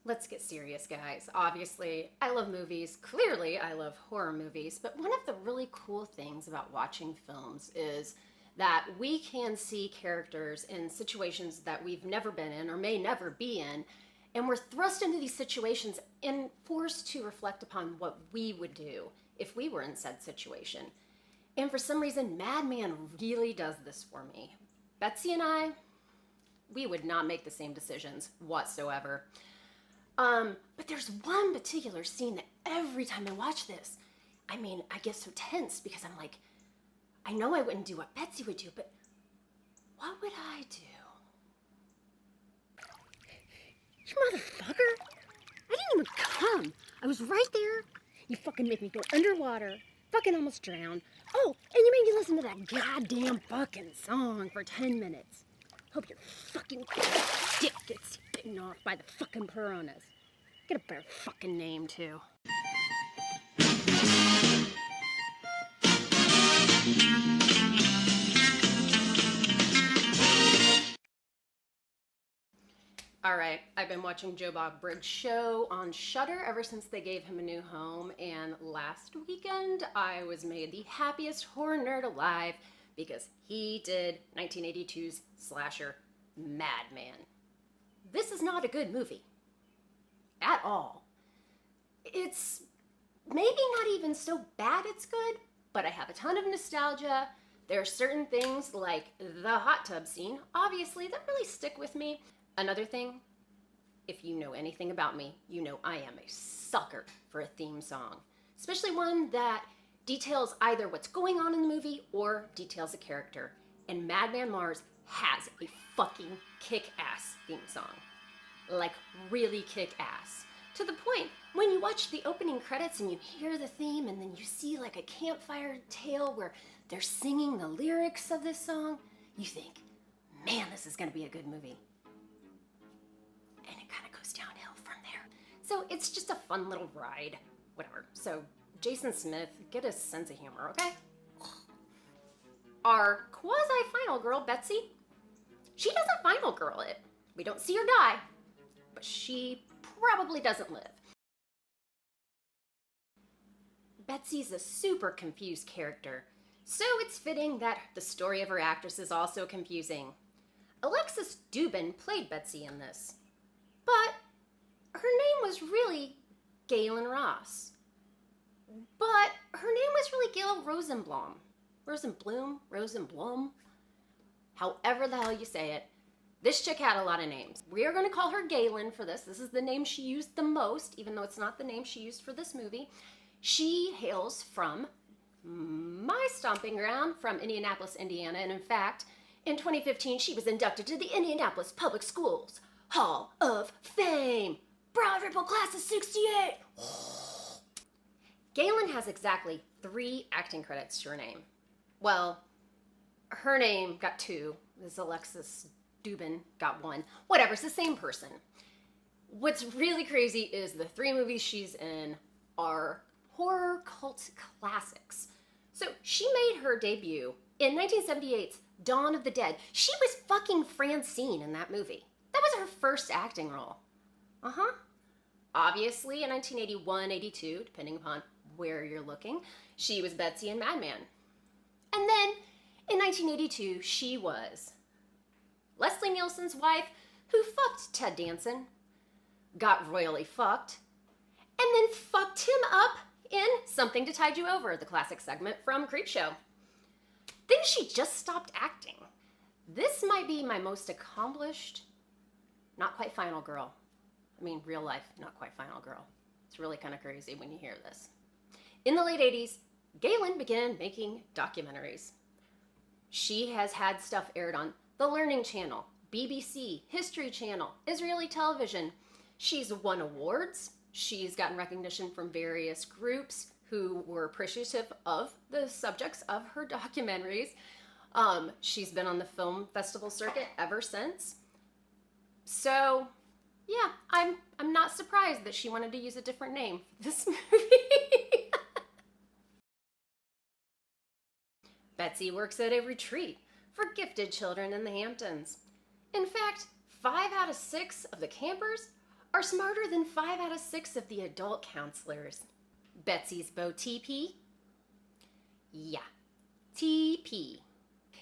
Let's get serious, guys. Obviously, I love movies. Clearly, I love horror movies. But one of the really cool things about watching films is that we can see characters in situations that we've never been in or may never be in. And we're thrust into these situations and forced to reflect upon what we would do if we were in said situation. And for some reason, Madman really does this for me. Betsy and I, we would not make the same decisions whatsoever. But there's one particular scene that every time I watch this, I get so tense because I'm like, I know I wouldn't do what Betsy would do, but what would I do? You motherfucker! I didn't even come. I was right there. You fucking make me go underwater. Fucking almost drown. Oh, and you made me listen to that goddamn fucking song for 10 minutes. Hope your fucking dick gets bitten off by the fucking piranhas. Get a better fucking name, too. All right, I've been watching Joe Bob Briggs' show on Shudder ever since they gave him a new home, and last weekend I was made the happiest horror nerd alive because he did 1982's slasher Madman. This is not a good movie. At all. It's maybe not even so bad it's good, but I have a ton of nostalgia. There are certain things like the hot tub scene, obviously, that really stick with me. Another thing, if you know anything about me, you know I am a sucker for a theme song, especially one that details either what's going on in the movie or details a character. And Madman Mars has a fucking kick-ass theme song. Like, really kick-ass. To the point, when you watch the opening credits and you hear the theme and then you see like a campfire tale where they're singing the lyrics of this song, you think, man, this is gonna be a good movie. And it kind of goes downhill from there. So it's just a fun little ride, whatever. So Jason Smith, get a sense of humor, okay? Our quasi-final girl, Betsy, she doesn't final girl it. We don't see her die, but she probably doesn't live. Betsy's a super confused character, so it's fitting that the story of her actress is also confusing. Alexis Dubin played Betsy in this, but her name was really Galen Ross. But her name was really Gail Rosenblum. Rosenblum? However the hell you say it. This chick had a lot of names. We are going to call her Galen for this. This is the name she used the most, even though it's not the name she used for this movie. She hails from my stomping ground, from Indianapolis, Indiana. And in fact, in 2015, she was inducted to the Indianapolis Public Schools Hall of Fame. Broad Ripple class of 68. Galen has exactly 3 acting credits to her name. Well, her name got 2. This Alexis Dubin got 1. Whatever, it's the same person. What's really crazy is the 3 movies she's in are horror cult classics. So she made her debut in 1978's Dawn of the Dead. She was fucking Francine in that movie. That was her first acting role. Obviously, in 1981-82, depending upon where you're looking, she was Betsy in Madman. And then, in 1982, she was Leslie Nielsen's wife, who fucked Ted Danson, got royally fucked, and then fucked him up in Something to Tide You Over, the classic segment from Creepshow. Then she just stopped acting. This might be my most accomplished, not quite final girl. I mean, real life, not quite final girl. It's really kind of crazy when you hear this. In the late 80s, Galen began making documentaries. She has had stuff aired on The Learning Channel, BBC, History Channel, Israeli television. She's won awards. She's gotten recognition from various groups who were appreciative of the subjects of her documentaries. She's been on the film festival circuit ever since. So, yeah, I'm not surprised that she wanted to use a different name for this movie. Betsy works at a retreat for gifted children in the Hamptons. In fact, 5 out of 6 of the campers are smarter than 5 out of 6 of the adult counselors. Betsy's beau TP? Yeah, TP.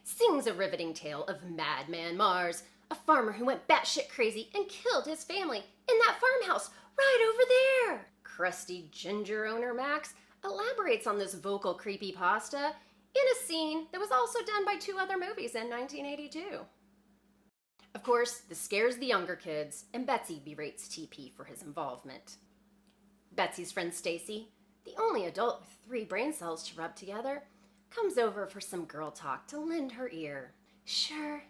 Sings a riveting tale of Madman Mars, a farmer who went batshit crazy and killed his family in that farmhouse right over there. Crusty ginger owner Max elaborates on this vocal creepypasta in a scene that was also done by 2 other movies in 1982. Of course, this scares the younger kids, and Betsy berates TP for his involvement. Betsy's friend Stacy, the only adult with 3 brain cells to rub together, comes over for some girl talk to lend her ear. Sure,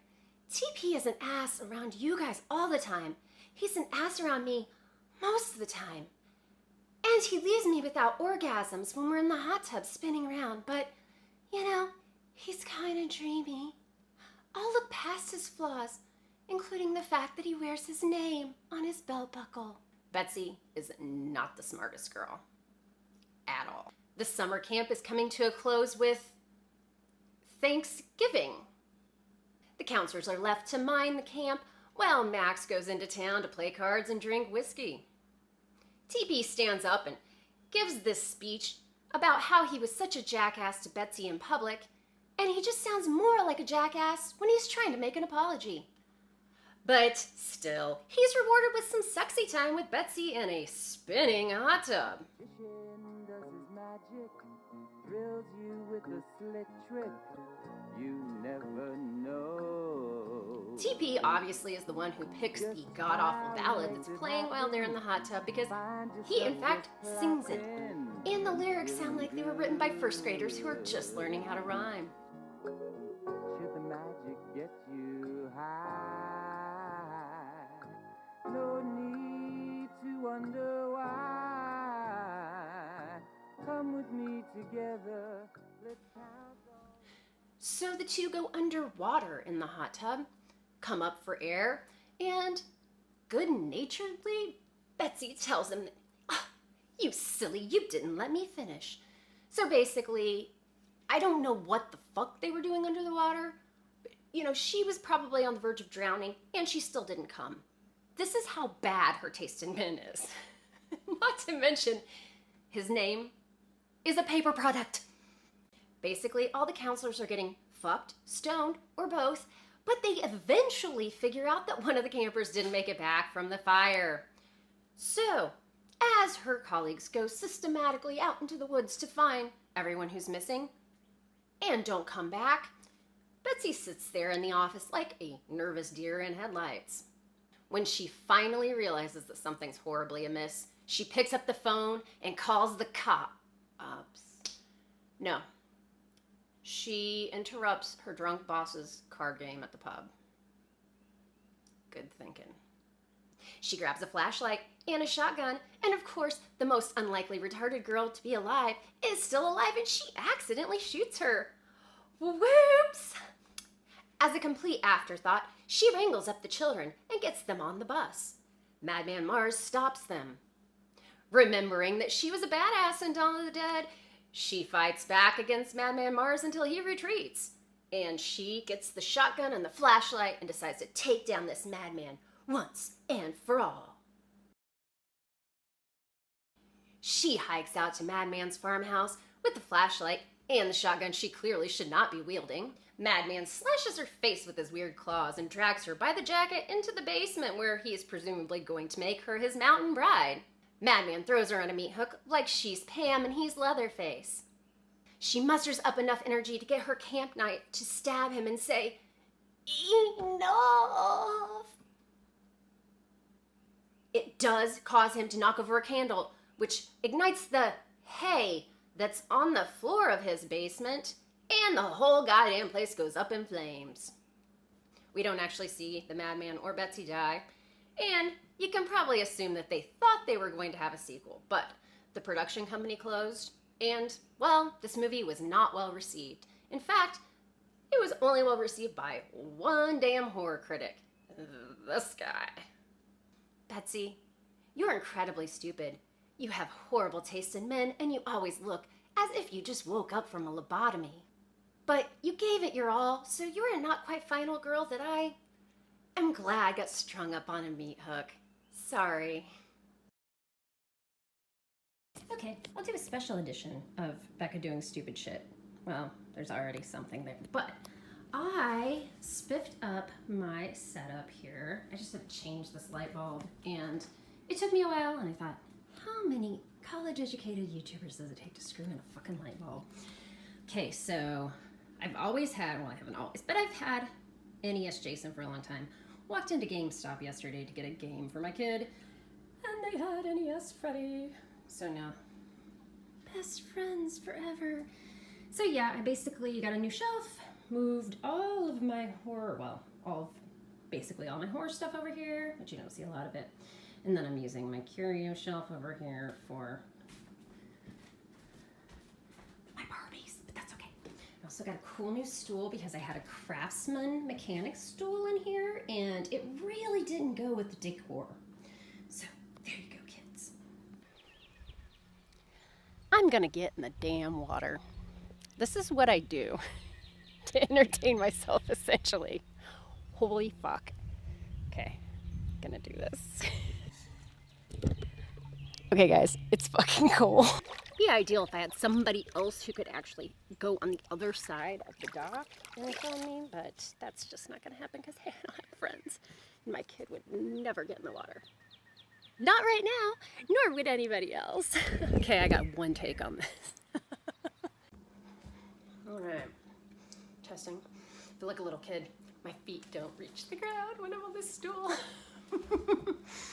TP is an ass around you guys all the time. He's an ass around me most of the time. And he leaves me without orgasms when we're in the hot tub spinning around, but, you know, he's kind of dreamy. I'll look past his flaws, including the fact that he wears his name on his belt buckle. Betsy is not the smartest girl at all. The summer camp is coming to a close with Thanksgiving. The counselors are left to mind the camp while Max goes into town to play cards and drink whiskey. TP stands up and gives this speech about how he was such a jackass to Betsy in public, and he just sounds more like a jackass when he's trying to make an apology. But still, he's rewarded with some sexy time with Betsy in a spinning hot tub. Does his magic, thrills you with a slick trick, you never know. TP obviously is the one who picks the god-awful ballad that's playing while they're in the hot tub because he, in fact, sings it. And the lyrics sound like they were written by first graders who are just learning how to rhyme. Should the magic get you high? No need to wonder why. Come with me together, let's count on. So the 2 go underwater in the hot tub, come up for air, and good-naturedly, Betsy tells him, oh, you silly, you didn't let me finish. So basically, I don't know what the fuck they were doing under the water, but, you know, she was probably on the verge of drowning, and she still didn't come. This is how bad her taste in men is. Not to mention, his name is a paper product. Basically, all the counselors are getting fucked, stoned, or both, but they eventually figure out that one of the campers didn't make it back from the fire. So, as her colleagues go systematically out into the woods to find everyone who's missing and don't come back, Betsy sits there in the office like a nervous deer in headlights. When she finally realizes that something's horribly amiss, she picks up the phone and calls the cops. No. She interrupts her drunk boss's card game at the pub. Good thinking. She grabs a flashlight and a shotgun, and of course, the most unlikely retarded girl to be alive is still alive, and she accidentally shoots her. Whoops! As a complete afterthought, she wrangles up the children and gets them on the bus. Madman Mars stops them. Remembering that she was a badass in Dawn of the Dead, she fights back against Madman Mars until he retreats. And she gets the shotgun and the flashlight and decides to take down this madman once and for all. She hikes out to Madman's farmhouse with the flashlight and the shotgun she clearly should not be wielding. Madman slashes her face with his weird claws and drags her by the jacket into the basement where he is presumably going to make her his mountain bride. Madman throws her on a meat hook like she's Pam and he's Leatherface. She musters up enough energy to get her camp knife to stab him and say, "Enough!" It does cause him to knock over a candle, which ignites the hay that's on the floor of his basement, and the whole goddamn place goes up in flames. We don't actually see the Madman or Betsy die, and you can probably assume that they thought they were going to have a sequel, but the production company closed, and, well, this movie was not well received. In fact, it was only well received by one damn horror critic. This guy. Betsy, you're incredibly stupid. You have horrible taste in men, and you always look as if you just woke up from a lobotomy. But you gave it your all, so you're a not quite final girl that I am glad got strung up on a meat hook. Sorry. Okay, I'll do a special edition of Becca doing stupid shit. Well, there's already something there, but I spiffed up my setup here. I just had to change this light bulb, and it took me a while, and I thought, how many college-educated YouTubers does it take to screw in a fucking light bulb? Okay, so I've always had, well, I haven't always, but I've had NES Jason for a long time. Walked into GameStop yesterday to get a game for my kid, and they had NES Freddy. So now, best friends forever. So yeah, I basically got a new shelf, moved all of my horror, well, basically all my horror stuff over here, but you don't see a lot of it. And then I'm using my curio shelf over here for my Barbies, but that's okay. I also got a cool new stool because I had a Craftsman mechanic stool in here, and it really didn't go with the decor. So there you go, kids. I'm gonna get in the damn water. This is what I do to entertain myself, essentially. Holy fuck. Okay, gonna do this. Okay, guys, it's fucking cold. It'd be ideal if I had somebody else who could actually go on the other side of the dock and film me, but that's just not gonna happen because I don't have friends. And my kid would never get in the water. Not right now, nor would anybody else. Okay, I got one take on this. All right, testing. I feel like a little kid. My feet don't reach the ground when I'm on this stool.